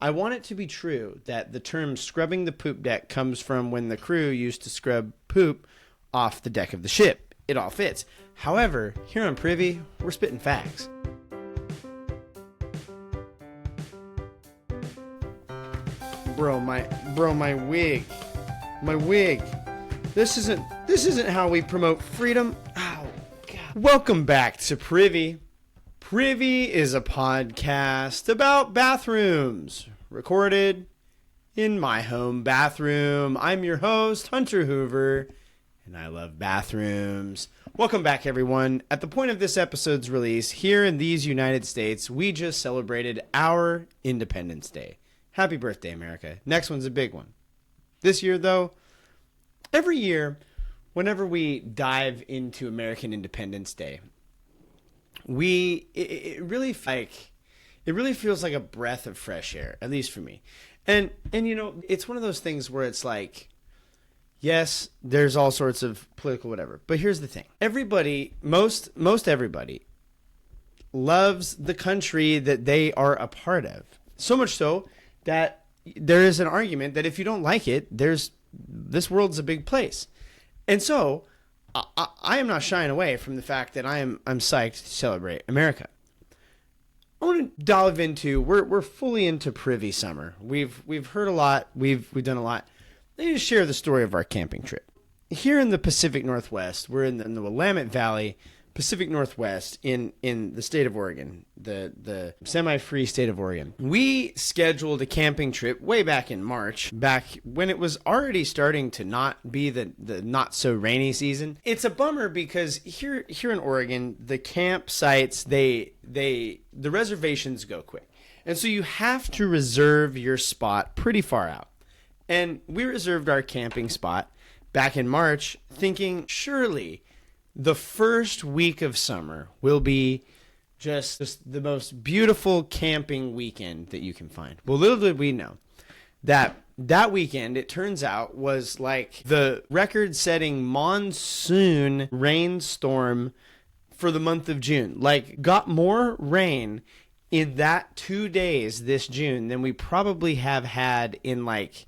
I want it to be true that the term scrubbing the poop deck comes from when the crew used to scrub poop off the deck of the ship. It all fits. However, here on Privy, we're spitting facts. Bro, my wig. My wig. This isn't how we promote freedom. Oh, God. Welcome back to Privy. Privy is a podcast about bathrooms, recorded in my home bathroom. I'm your host, Hunter Hoover, and I love bathrooms. Welcome back, everyone. At the point of this episode's release, here in these United States, we just celebrated our Independence Day. Happy birthday, America. Next one's a big one. This year, though, every year, whenever we dive into American Independence Day, it really feels like a breath of fresh air, at least for me. And you know, it's one of those things where it's like, yes, there's all sorts of political whatever, but here's the thing. Everybody, most everybody loves the country that they are a part of. So much so that there is an argument that if you don't like it, this world's a big place. And so I am not shying away from the fact that I'm psyched to celebrate America. I want to dive into we're fully into Privy summer. We've heard a lot. We've done a lot. Let me just share the story of our camping trip. Here in the Pacific Northwest, we're in the Willamette Valley, Pacific Northwest, in the state of Oregon, the semi-free state of Oregon. We scheduled a camping trip way back in March, back when it was already starting to not be the not so rainy season. It's a bummer because here in Oregon, the campsites, the reservations go quick. And so you have to reserve your spot pretty far out. And we reserved our camping spot back in March thinking surely the first week of summer will be just the most beautiful camping weekend that you can find. Well, little did we know that weekend, it turns out, was like the record-setting monsoon rainstorm for the month of June. Like, got more rain in that 2 days this June than we probably have had in, like,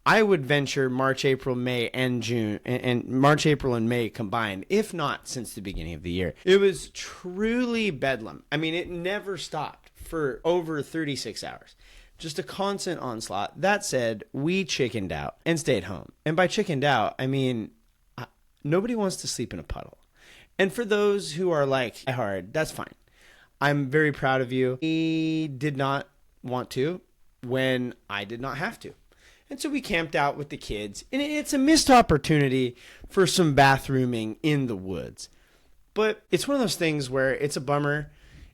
I would venture March, April, May, and June, and March, April, and May combined, if not since the beginning of the year. It was truly bedlam. I mean, it never stopped for over 36 hours. Just a constant onslaught. That said, we chickened out and stayed home. And by chickened out, I mean, nobody wants to sleep in a puddle. And for those who are like, hard, that's fine. I'm very proud of you. We did not want to when I did not have to. And so we camped out with the kids, and it's a missed opportunity for some bathrooming in the woods. But it's one of those things where it's a bummer,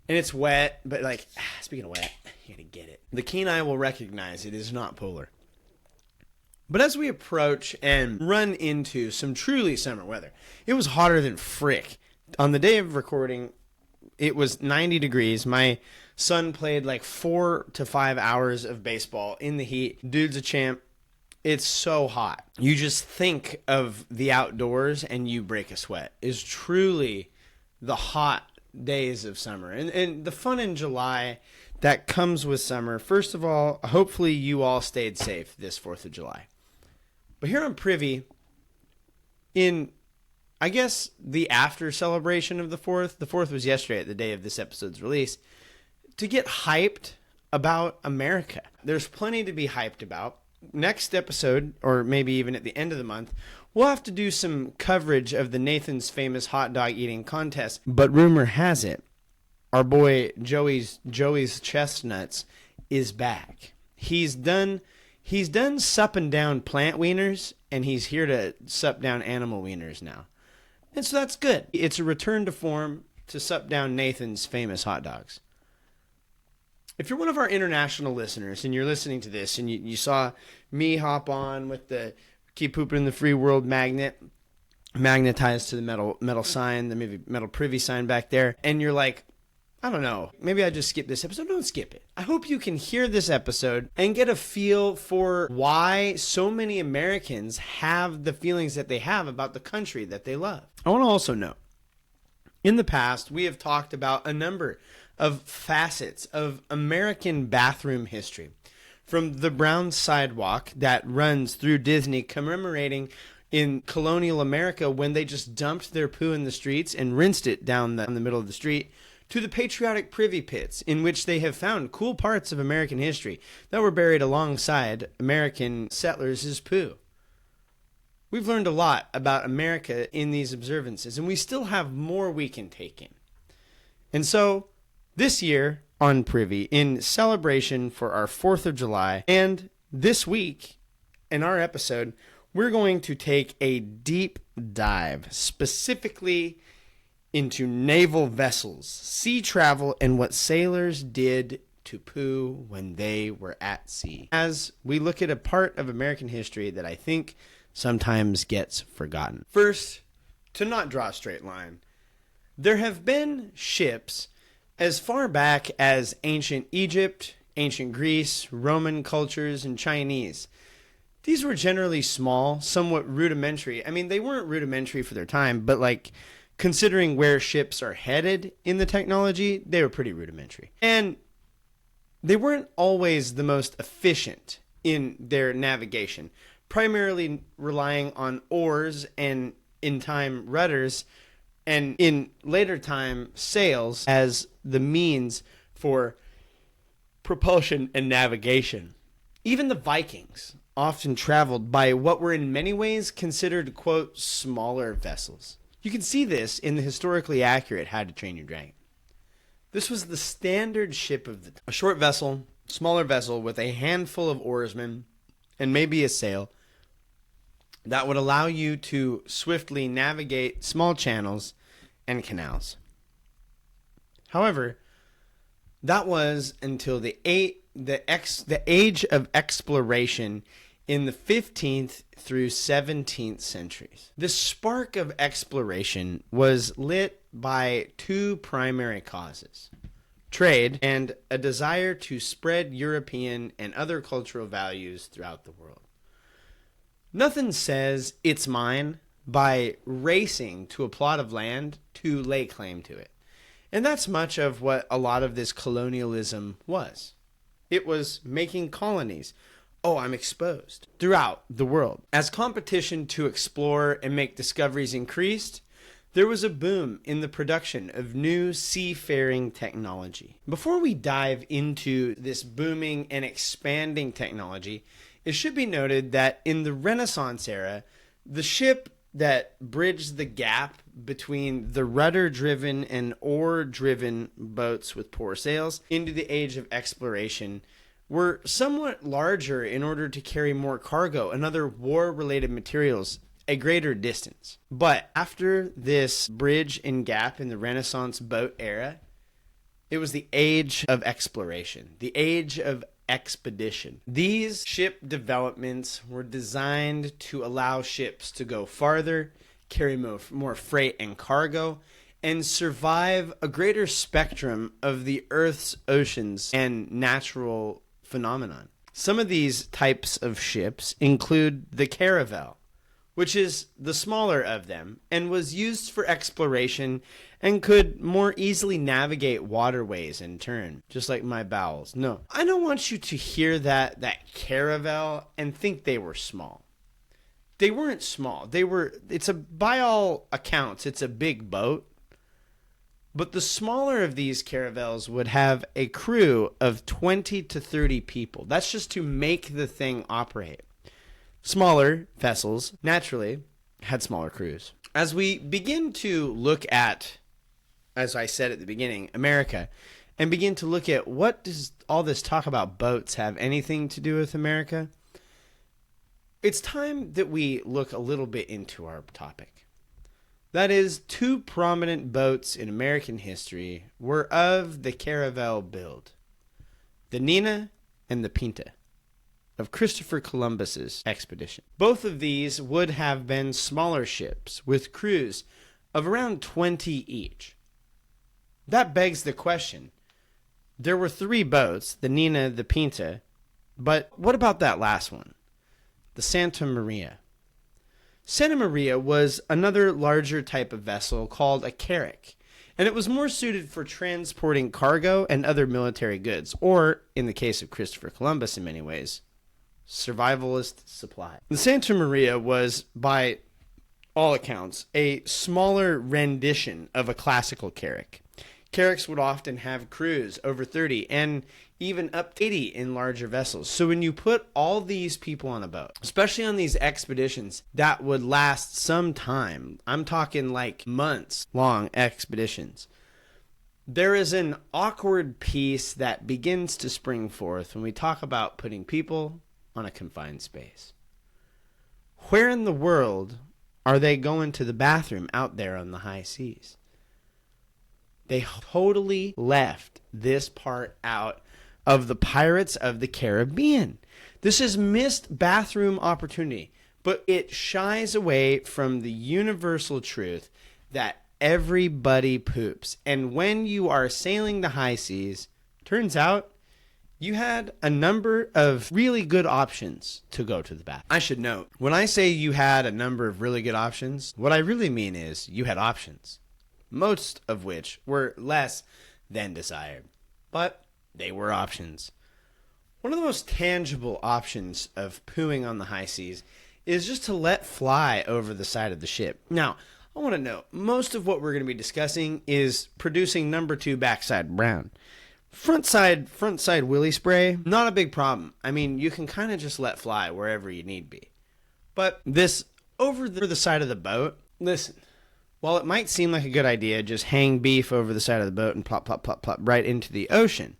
and it's wet, but like, speaking of wet, you gotta get it. The keen eye will recognize it is not polar. But as we approach and run into some truly summer weather, it was hotter than frick. On the day of recording, it was 90 degrees. My son played like 4 to 5 hours of baseball in the heat. Dude's a champ. It's so hot. You just think of the outdoors and you break a sweat. It's truly the hot days of summer. And the fun in July that comes with summer. First of all, hopefully you all stayed safe this 4th of July. But here on Privy, in, I guess, the after celebration of the 4th was yesterday at the day of this episode's release, to get hyped about America. There's plenty to be hyped about. Next episode, or maybe even at the end of the month, we'll have to do some coverage of the Nathan's Famous Hot Dog Eating Contest. But rumor has it, our boy Joey's Chestnuts is back. He's done supping down plant wieners, and he's here to sup down animal wieners now. And so that's good. It's a return to form to sup down Nathan's Famous Hot Dogs. If you're one of our international listeners and you're listening to this and you saw me hop on with the Keep Pooping in the Free World magnetized to the metal sign, the maybe metal Privy sign back there, and you're like, I don't know, maybe I just skip this episode. Don't skip it. I hope you can hear this episode and get a feel for why so many Americans have the feelings that they have about the country that they love. I want to also note, in the past, we have talked about a number of facets of American bathroom history. from the brown sidewalk that runs through Disney commemorating in colonial America when they just dumped their poo in the streets and rinsed it down the middle of the street, to the patriotic privy pits in which they have found cool parts of American history that were buried alongside American settlers' poo. We've learned a lot about America in these observances, and we still have more we can take in. And so, this year on Privy, in celebration for our 4th of July, and this week in our episode, we're going to take a deep dive specifically into naval vessels, sea travel, and what sailors did to poo when they were at sea, as we look at a part of American history that I think sometimes gets forgotten. First, to not draw a straight line, there have been ships as far back as ancient Egypt, ancient Greece, Roman cultures, and Chinese. These were generally small, somewhat rudimentary. I mean, they weren't rudimentary for their time, but like considering where ships are headed in the technology, they were pretty rudimentary. And they weren't always the most efficient in their navigation, primarily relying on oars and, in time, rudders, and in later time, sails as the means for propulsion and navigation. Even the Vikings often traveled by what were in many ways considered, quote, smaller vessels. You can see this in the historically accurate How to Train Your Dragon. This was the standard ship of the time. A short vessel, smaller vessel with a handful of oarsmen and maybe a sail that would allow you to swiftly navigate small channels and canals. However, that was until the age of exploration in the 15th through 17th centuries. The spark of exploration was lit by two primary causes: trade and a desire to spread European and other cultural values throughout the world. Nothing says it's mine by racing to a plot of land to lay claim to it. And that's much of what a lot of this colonialism was. It was making colonies. Oh, I'm exposed throughout the world. As competition to explore and make discoveries increased, there was a boom in the production of new seafaring technology. Before we dive into this booming and expanding technology, it should be noted that in the Renaissance era, the ship that bridged the gap between the rudder-driven and oar-driven boats with poor sails into the age of exploration were somewhat larger in order to carry more cargo and other war-related materials a greater distance. But after this bridge and gap in the Renaissance boat era, it was the age of exploration, the age of expedition. These ship developments were designed to allow ships to go farther, carry more freight and cargo, and survive a greater spectrum of the Earth's oceans and natural phenomenon. Some of these types of ships include the caravel, which is the smaller of them and was used for exploration and could more easily navigate waterways in turn, just like my bowels. No, I don't want you to hear that caravel and think they were small. They weren't small. By all accounts, it's a big boat. But the smaller of these caravels would have a crew of 20 to 30 people. That's just to make the thing operate. Smaller vessels, naturally, had smaller crews. As we begin to look at, as I said at the beginning, America, and begin to look at what does all this talk about boats have anything to do with America, it's time that we look a little bit into our topic. That is, two prominent boats in American history were of the caravel build: the Nina and the Pinta of Christopher Columbus's expedition. Both of these would have been smaller ships with crews of around 20 each. That begs the question. There were three boats, the Nina, the Pinta, but what about that last one, the Santa Maria? Santa Maria was another larger type of vessel called a carrack, and it was more suited for transporting cargo and other military goods, or, in the case of Christopher Columbus in many ways, survivalist supply. The Santa Maria was, by all accounts, a smaller rendition of a classical carrack. Carracks would often have crews over 30 and even up to 80 in larger vessels. So when you put all these people on a boat, especially on these expeditions that would last some time, I'm talking like months long expeditions, there is an awkward piece that begins to spring forth when we talk about putting people on a confined space. Where in the world are they going to the bathroom out there on the high seas? They totally left this part out of the Pirates of the Caribbean. This is missed bathroom opportunity, but it shies away from the universal truth that everybody poops. And when you are sailing the high seas, turns out you had a number of really good options to go to the bathroom. I should note, when I say you had a number of really good options, what I really mean is you had options, most of which were less than desired, but they were options. One of the most tangible options of pooing on the high seas is just to let fly over the side of the ship. Now, I want to note, most of what we're going to be discussing is producing number 2 backside brown. Front side willy spray, not a big problem. I mean, you can kind of just let fly wherever you need be. But this over the side of the boat, listen, while it might seem like a good idea, just hang beef over the side of the boat and plop, plop, plop, plop right into the ocean.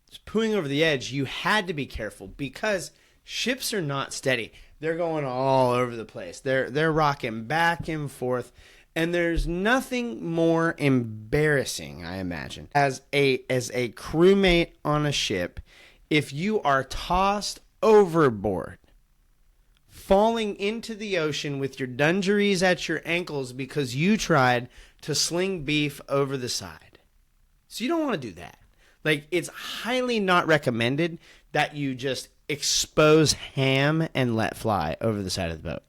Just pooing over the edge, you had to be careful because ships are not steady. They're going all over the place. They're rocking back and forth. And there's nothing more embarrassing, I imagine, as a crewmate on a ship if you are tossed overboard, falling into the ocean with your dungarees at your ankles because you tried to sling beef over the side. So you don't want to do that. Like, it's highly not recommended that you just expose ham and let fly over the side of the boat.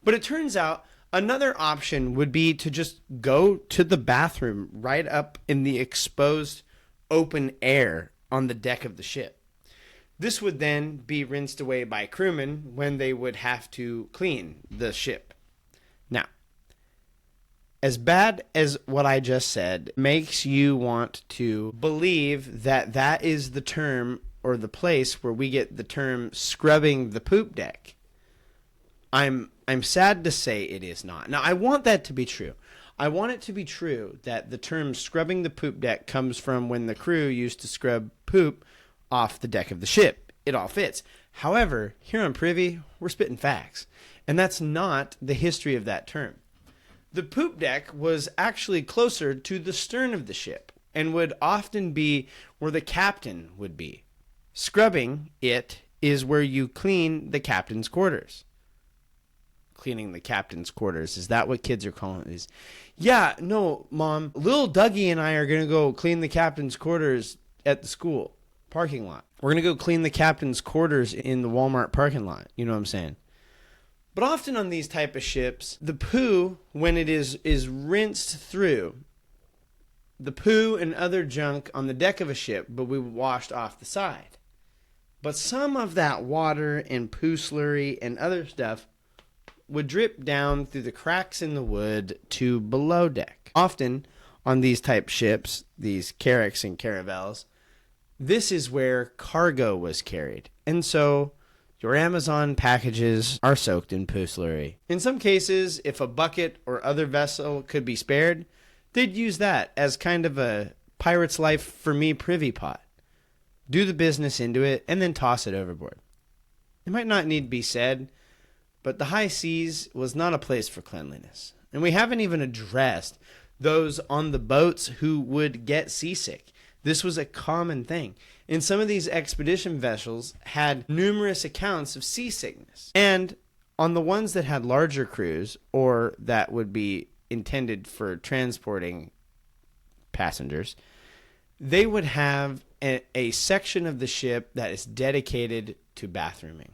But it turns out another option would be to just go to the bathroom right up in the exposed open air on the deck of the ship. This would then be rinsed away by crewmen when they would have to clean the ship. Now, as bad as what I just said makes you want to believe that that is the term or the place where we get the term scrubbing the poop deck, I'm sad to say it is not. Now, I want that to be true. I want it to be true that the term scrubbing the poop deck comes from when the crew used to scrub poop off the deck of the ship. It all fits. However, here on Privy, we're spitting facts. And that's not the history of that term. The poop deck was actually closer to the stern of the ship and would often be where the captain would be. Scrubbing it is where you clean the captain's quarters. Cleaning the captain's quarters. Is that what kids are calling these? Yeah, no, Mom. Little Dougie and I are going to go clean the captain's quarters at the school parking lot. We're going to go clean the captain's quarters in the Walmart parking lot. You know what I'm saying? But often on these type of ships, the poo, when it is rinsed through, the poo and other junk on the deck of a ship, but we washed off the side. But some of that water and poo slurry and other stuff would drip down through the cracks in the wood to below deck. Often on these type ships, these carracks and caravels, this is where cargo was carried. And so your Amazon packages are soaked in poo slurry. In some cases, if a bucket or other vessel could be spared, they'd use that as kind of a pirate's life for me privy pot. Do the business into it and then toss it overboard. It might not need to be said, but the high seas was not a place for cleanliness. And we haven't even addressed those on the boats who would get seasick. This was a common thing. And some of these expedition vessels had numerous accounts of seasickness. And on the ones that had larger crews, or that would be intended for transporting passengers, they would have a section of the ship that is dedicated to bathrooming.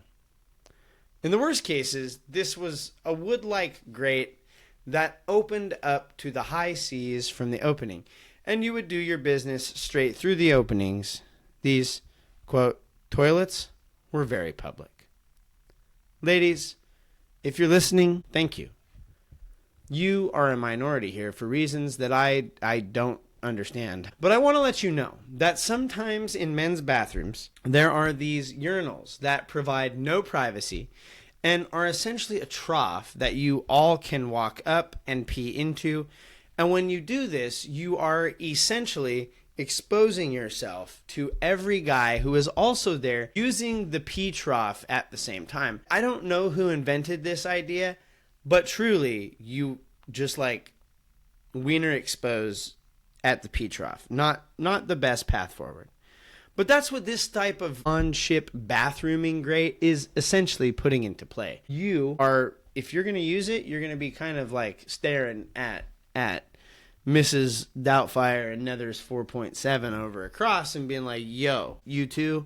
In the worst cases, this was a wood-like grate that opened up to the high seas from the opening, and you would do your business straight through the openings. These, quote, toilets were very public. Ladies, if you're listening, thank you. You are a minority here for reasons that I don't understand. But I want to let you know that sometimes in men's bathrooms, there are these urinals that provide no privacy and are essentially a trough that you all can walk up and pee into. And when you do this, you are essentially exposing yourself to every guy who is also there using the pee trough at the same time. I don't know who invented this idea, but truly, you just like wiener expose at the pee trough. Not the best path forward. But that's what this type of on-ship bathrooming grate is essentially putting into play. You are, if you're going to use it, you're going to be kind of like staring at Mrs. Doubtfire and Nether's 4.7 over across and being like, yo, you two,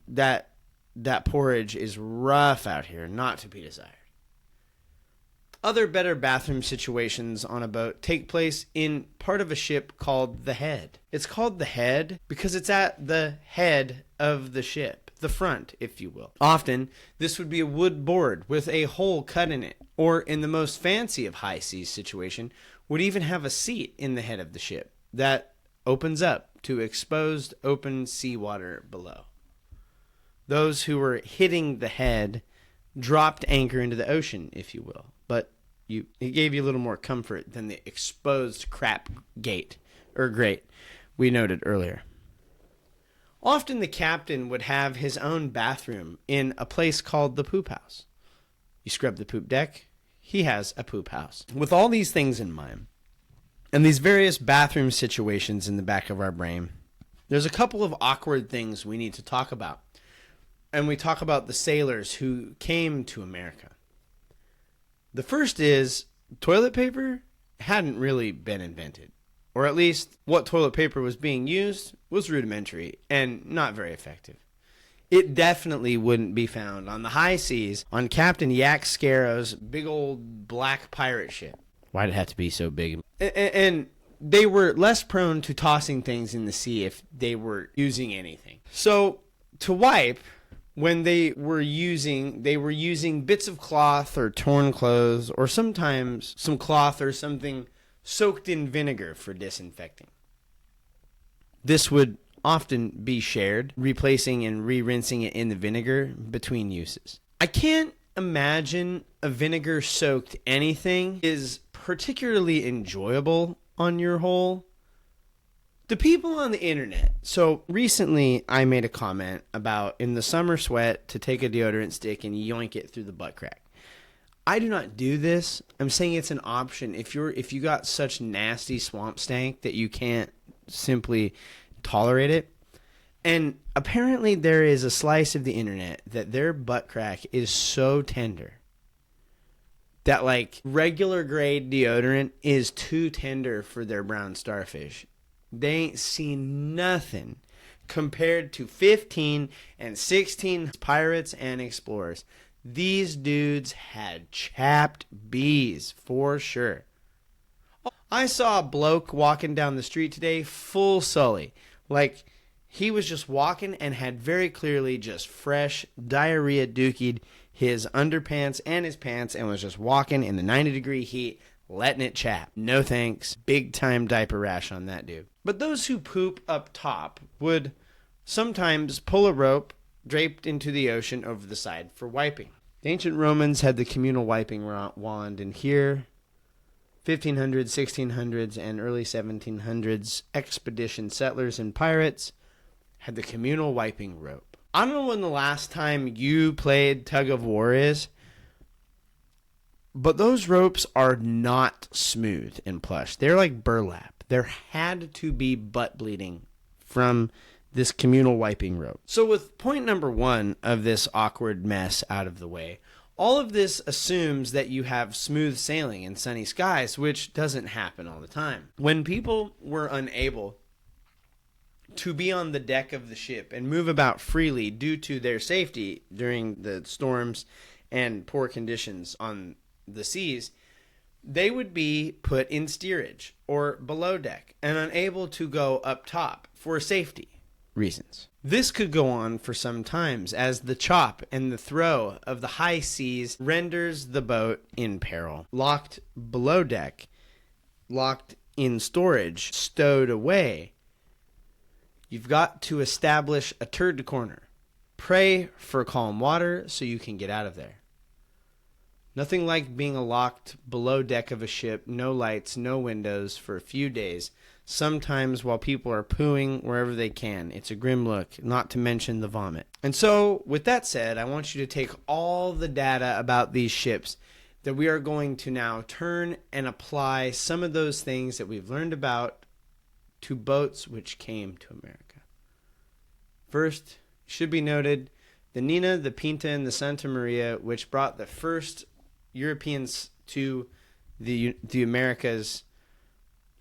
that porridge is rough out here, not to be desired. Other better bathroom situations on a boat take place in part of a ship called the head. It's called the head because it's at the head of the ship, the front, if you will. Often, this would be a wood board with a hole cut in it, or in the most fancy of high seas situation, would even have a seat in the head of the ship that opens up to exposed open seawater below. Those who were hitting the head dropped anchor into the ocean, if you will. But it gave you a little more comfort than the exposed crap grate we noted earlier. Often the captain would have his own bathroom in a place called the poop house. You scrub the poop deck, he has a poop house. With all these things in mind, and these various bathroom situations in the back of our brain, there's a couple of awkward things we need to talk about. And we talk about the sailors who came to America. The first is toilet paper hadn't really been invented. Or at least what toilet paper was being used was rudimentary and not very effective. It definitely wouldn't be found on the high seas on Captain Yak Scarrow's big old black pirate ship. Why'd it have to be so big? And they were less prone to tossing things in the sea if they were using anything. So to wipe, when they were using bits of cloth or torn clothes, or sometimes some cloth or something soaked in vinegar for disinfecting. This would often be shared, replacing and re-rinsing it in the vinegar between uses. I can't imagine a vinegar-soaked anything is particularly enjoyable on your hole. The people on the internet. So recently I made a comment about in the summer sweat to take a deodorant stick and yoink it through the butt crack. I do not do this. I'm saying it's an option. If you got such nasty swamp stank that you can't simply tolerate it. And apparently there is a slice of the internet that their butt crack is so tender that like regular grade deodorant is too tender for their brown starfish. They ain't seen nothing compared to 15 and 16 pirates and explorers. These dudes had chapped bees for sure. I saw a bloke walking down the street today full sully. Like he was just walking and had very clearly just fresh diarrhea dookied his underpants and his pants and was just walking in the 90-degree heat, letting it chap. No thanks. Big time diaper rash on that dude. But those who poop up top would sometimes pull a rope draped into the ocean over the side for wiping. The ancient Romans had the communal wiping wand, and here, 1500s, 1600s, and early 1700s expedition settlers and pirates had the communal wiping rope. I don't know when the last time you played tug of war is, but those ropes are not smooth and plush. They're like burlap. There had to be butt bleeding from this communal wiping rope. So with point number one of this awkward mess out of the way, all of this assumes that you have smooth sailing and sunny skies, which doesn't happen all the time. When people were unable to be on the deck of the ship and move about freely due to their safety during the storms and poor conditions on the seas, they would be put in steerage or below deck and unable to go up top for safety reasons. This could go on for some times as the chop and the throw of the high seas renders the boat in peril. Locked below deck, locked in storage, stowed away, you've got to establish a turd corner. Pray for calm water so you can get out of there. Nothing like being locked below deck of a ship, no lights, no windows for a few days, sometimes while people are pooing wherever they can. It's a grim look, not to mention the vomit. And so, with that said, I want you to take all the data about these ships that we are going to now turn and apply some of those things that we've learned about to boats which came to America. First, should be noted, the Nina, the Pinta, and the Santa Maria, which brought the first Europeans to the Americas,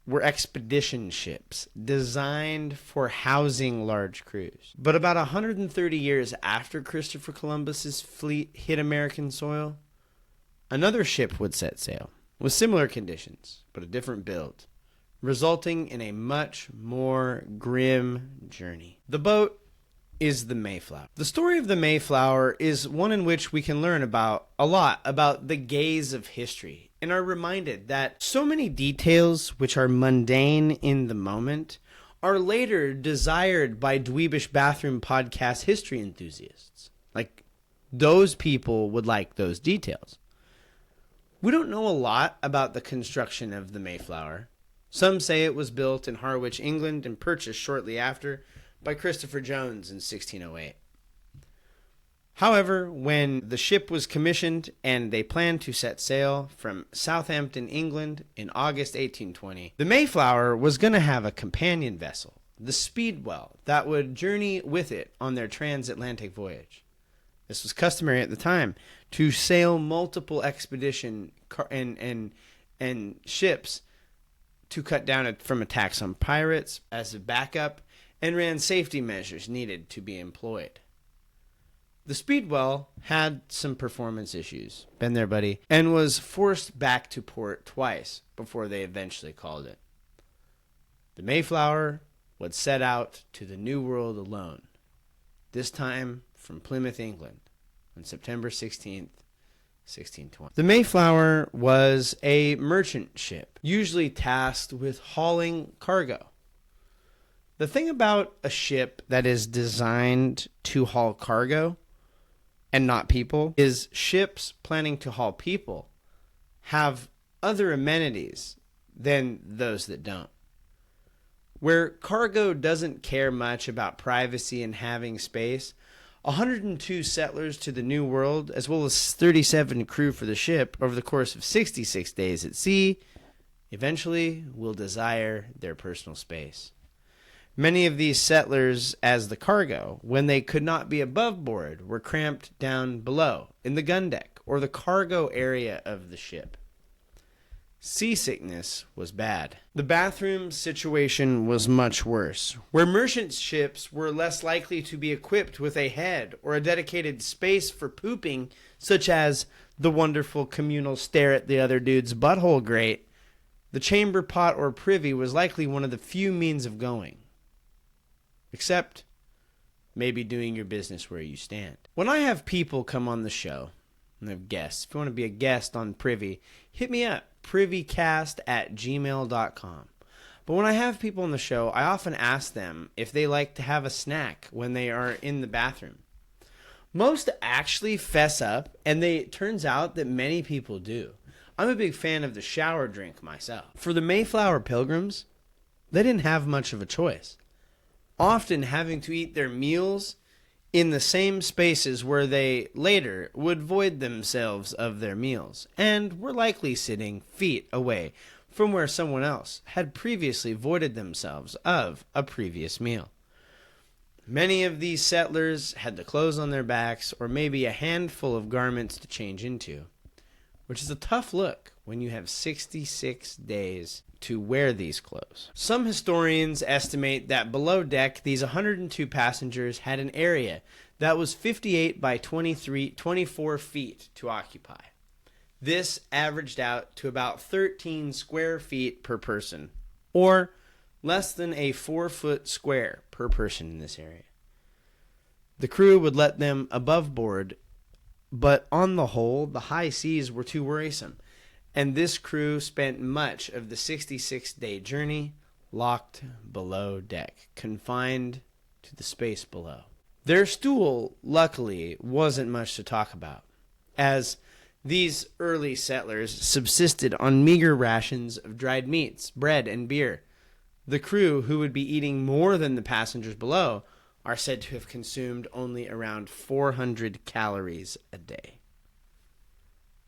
were expedition ships designed for housing large crews. But about 130 years after Christopher Columbus's fleet hit American soil, another ship would set sail with similar conditions, but a different build, resulting in a much more grim journey. The boat is the Mayflower. The story of the Mayflower is one in which we can learn a lot about the gaze of history, and are reminded that so many details which are mundane in the moment are later desired by dweebish bathroom podcast history enthusiasts. Like, those people would like those details. We don't know a lot about the construction of the Mayflower. Some say it was built in Harwich, England, and purchased shortly after by Christopher Jones in 1608. However, when the ship was commissioned and they planned to set sail from Southampton, England in August 1820, the Mayflower was going to have a companion vessel, the Speedwell, that would journey with it on their transatlantic voyage. This was customary at the time, to sail multiple expedition and ships to cut down from attacks on pirates as a backup, and ran safety measures needed to be employed. The Speedwell had some performance issues, been there buddy, and was forced back to port twice before they eventually called it. The Mayflower would set out to the New World alone, this time from Plymouth, England, on September 16th, 1620. The Mayflower was a merchant ship, usually tasked with hauling cargo. The thing about a ship that is designed to haul cargo and not people is ships planning to haul people have other amenities than those that don't. Where cargo doesn't care much about privacy and having space, 102 settlers to the New World, as well as 37 crew for the ship over the course of 66 days at sea, eventually will desire their personal space. Many of these settlers, as the cargo, when they could not be above board, were cramped down below, in the gun deck, or the cargo area of the ship. Seasickness was bad. The bathroom situation was much worse, where merchant ships were less likely to be equipped with a head or a dedicated space for pooping, such as the wonderful communal stare at the other dude's butthole grate. The chamber pot or privy was likely one of the few means of going. Except maybe doing your business where you stand. When I have people come on the show, and I have guests, if you want to be a guest on Privy, hit me up, privycast@gmail.com. But when I have people on the show, I often ask them if they like to have a snack when they are in the bathroom. Most actually fess up, and it turns out that many people do. I'm a big fan of the shower drink myself. For the Mayflower Pilgrims, they didn't have much of a choice, often having to eat their meals in the same spaces where they later would void themselves of their meals, and were likely sitting feet away from where someone else had previously voided themselves of a previous meal. Many of these settlers had the clothes on their backs, or maybe a handful of garments to change into, which is a tough look when you have 66 days to wear these clothes. Some historians estimate that below deck, these 102 passengers had an area that was 58 by 24 feet to occupy. This averaged out to about 13 square feet per person, or less than a 4-foot square per person in this area. The crew would let them above board, but on the whole, the high seas were too worrisome, and this crew spent much of the 66-day journey locked below deck, confined to the space below. Their stool, luckily, wasn't much to talk about, as these early settlers subsisted on meager rations of dried meats, bread, and beer. The crew, who would be eating more than the passengers below, are said to have consumed only around 400 calories a day.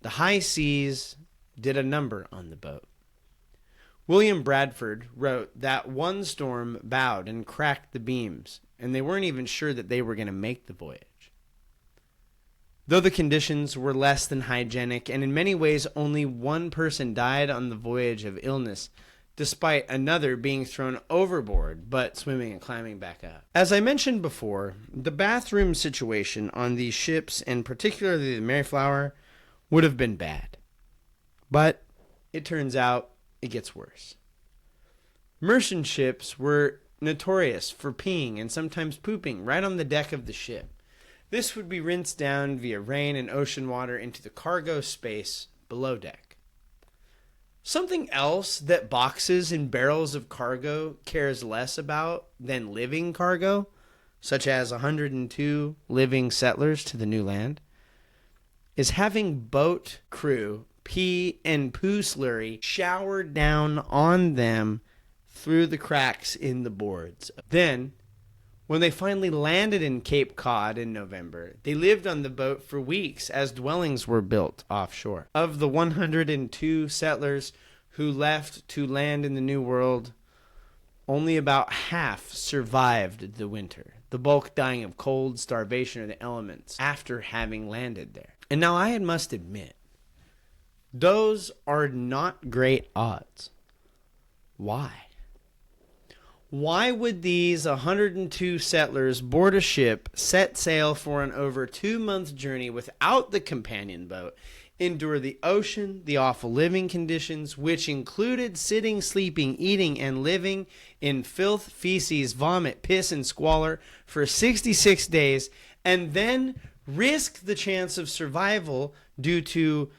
The high seas did a number on the boat. William Bradford wrote that one storm bowed and cracked the beams, and they weren't even sure that they were going to make the voyage. Though the conditions were less than hygienic, and in many ways only one person died on the voyage of illness, despite another being thrown overboard, but swimming and climbing back up. As I mentioned before, the bathroom situation on these ships, and particularly the Mayflower, would have been bad. But it turns out it gets worse. Merchant ships were notorious for peeing and sometimes pooping right on the deck of the ship. This would be rinsed down via rain and ocean water into the cargo space below deck. Something else that boxes and barrels of cargo cares less about than living cargo, such as 102 living settlers to the new land, is having boat crew pee and poo slurry showered down on them through the cracks in the boards. Then, when they finally landed in Cape Cod in November, they lived on the boat for weeks as dwellings were built offshore. Of the 102 settlers who left to land in the New World, only about half survived the winter, the bulk dying of cold, starvation, or the elements after having landed there. And now I must admit, those are not great odds. Why? Why would these 102 settlers board a ship, set sail for an over 2-month journey without the companion boat, endure the ocean, the awful living conditions, which included sitting, sleeping, eating, and living in filth, feces, vomit, piss, and squalor for 66 days, and then risk the chance of survival due to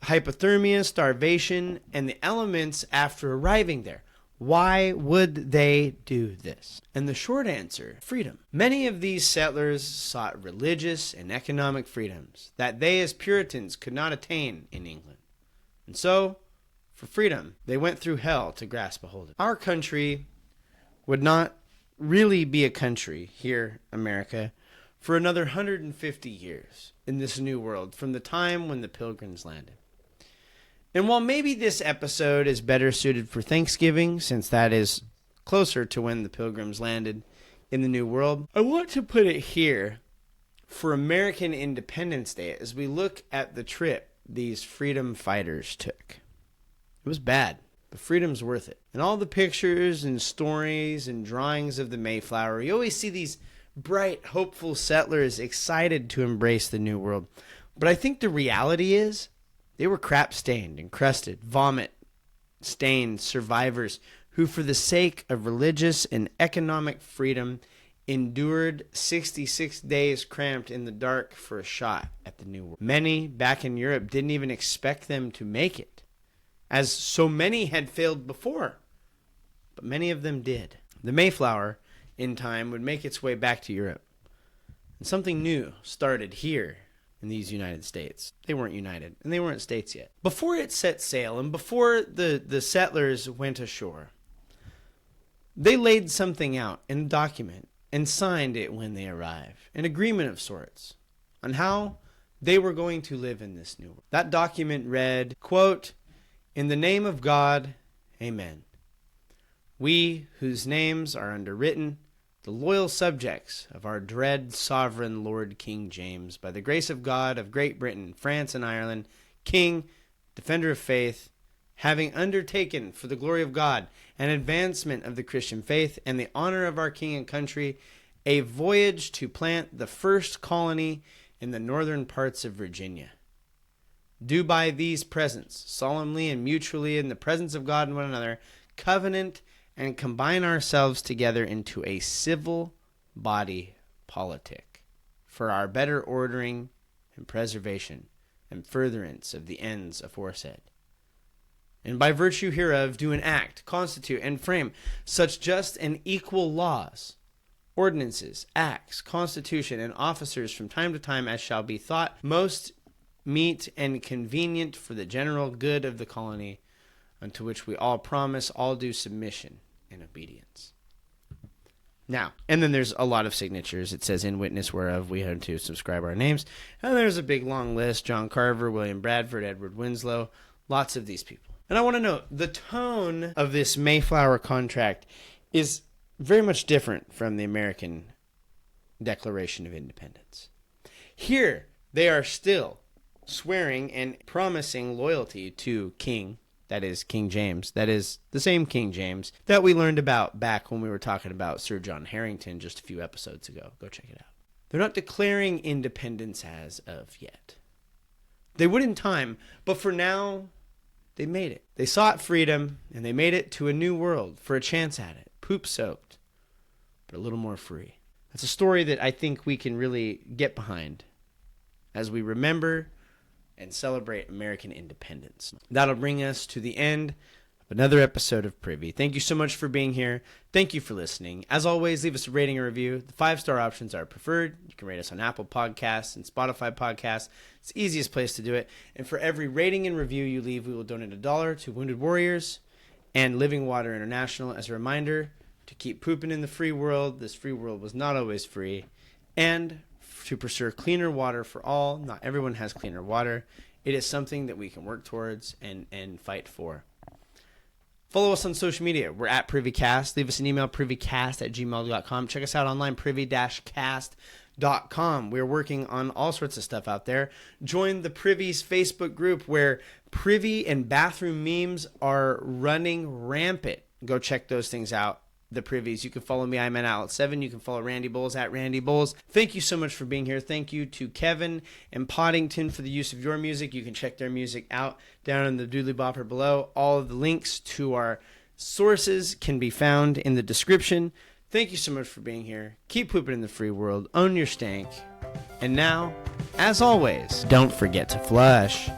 hypothermia, starvation, and the elements after arriving there? Why would they do this? And the short answer, freedom. Many of these settlers sought religious and economic freedoms that they as Puritans could not attain in England. And so, for freedom, they went through hell to grasp a hold of it. Our country would not really be a country here, America, for another 150 years in this new world from the time when the Pilgrims landed. And while maybe this episode is better suited for Thanksgiving, since that is closer to when the Pilgrims landed in the New World, I want to put it here for American Independence Day as we look at the trip these freedom fighters took. It was bad, but freedom's worth it. And all the pictures and stories and drawings of the Mayflower, you always see these bright, hopeful settlers excited to embrace the New World. But I think the reality is, they were crap-stained, encrusted, vomit-stained survivors who, for the sake of religious and economic freedom, endured 66 days cramped in the dark for a shot at the New World. Many back in Europe didn't even expect them to make it, as so many had failed before, but many of them did. The Mayflower, in time, would make its way back to Europe, and something new started here in these United States. They weren't united, and they weren't states yet. Before it set sail, and before the settlers went ashore, they laid something out in a document and signed it when they arrived, an agreement of sorts, on how they were going to live in this new world. That document read, quote, "In the name of God, amen. We, whose names are underwritten, the loyal subjects of our dread sovereign Lord King James, by the grace of God of Great Britain, France, and Ireland, King, defender of faith, having undertaken for the glory of God and advancement of the Christian faith and the honor of our king and country, a voyage to plant the first colony in the northern parts of Virginia, do by these presents, solemnly and mutually in the presence of God and one another, covenant and combine ourselves together into a civil body politic for our better ordering and preservation and furtherance of the ends aforesaid. And by virtue hereof do enact, constitute, and frame such just and equal laws, ordinances, acts, constitution, and officers from time to time as shall be thought most meet and convenient for the general good of the colony, unto which we all promise all due submission and obedience. Now, and then there's a lot of signatures. It says, in witness whereof we had to subscribe our names. And there's a big long list. John Carver, William Bradford, Edward Winslow, lots of these people. And I want to note, the tone of this Mayflower contract is very much different from the American Declaration of Independence. Here, they are still swearing and promising loyalty to King, that is King James, that is the same King James that we learned about back when we were talking about Sir John Harington just a few episodes ago. Go check it out. They're not declaring independence as of yet. They would in time, but for now, they made it. They sought freedom, and they made it to a new world for a chance at it. Poop-soaked, but a little more free. That's a story that I think we can really get behind as we remember and celebrate American independence. That'll bring us to the end of another episode of Privy. Thank you so much for being here. Thank you for listening. As always, leave us a rating or review. The 5-star options are preferred. You can rate us on Apple Podcasts and Spotify Podcasts. It's the easiest place to do it. And for every rating and review you leave, we will donate $1 to Wounded Warriors and Living Water International as a reminder to keep pooping in the free world. This free world was not always free. And to pursue cleaner water for all. Not everyone has cleaner water. It is something that we can work towards and fight for. Follow us on social media. We're at Privycast. Leave us an email, privycast@gmail.com. Check us out online, privy-cast.com. We're working on all sorts of stuff out there. Join the Privies Facebook group where privy and bathroom memes are running rampant. Go check those things out. The Privies. You can follow me. I'm at Outlet7. You can follow Randy Bowles at Randy Bowles. Thank you so much for being here. Thank you to Kevin and Podington for the use of your music. You can check their music out down in the Doodly Bopper below. All of the links to our sources can be found in the description. Thank you so much for being here. Keep pooping in the free world. Own your stank. And now, as always, don't forget to flush.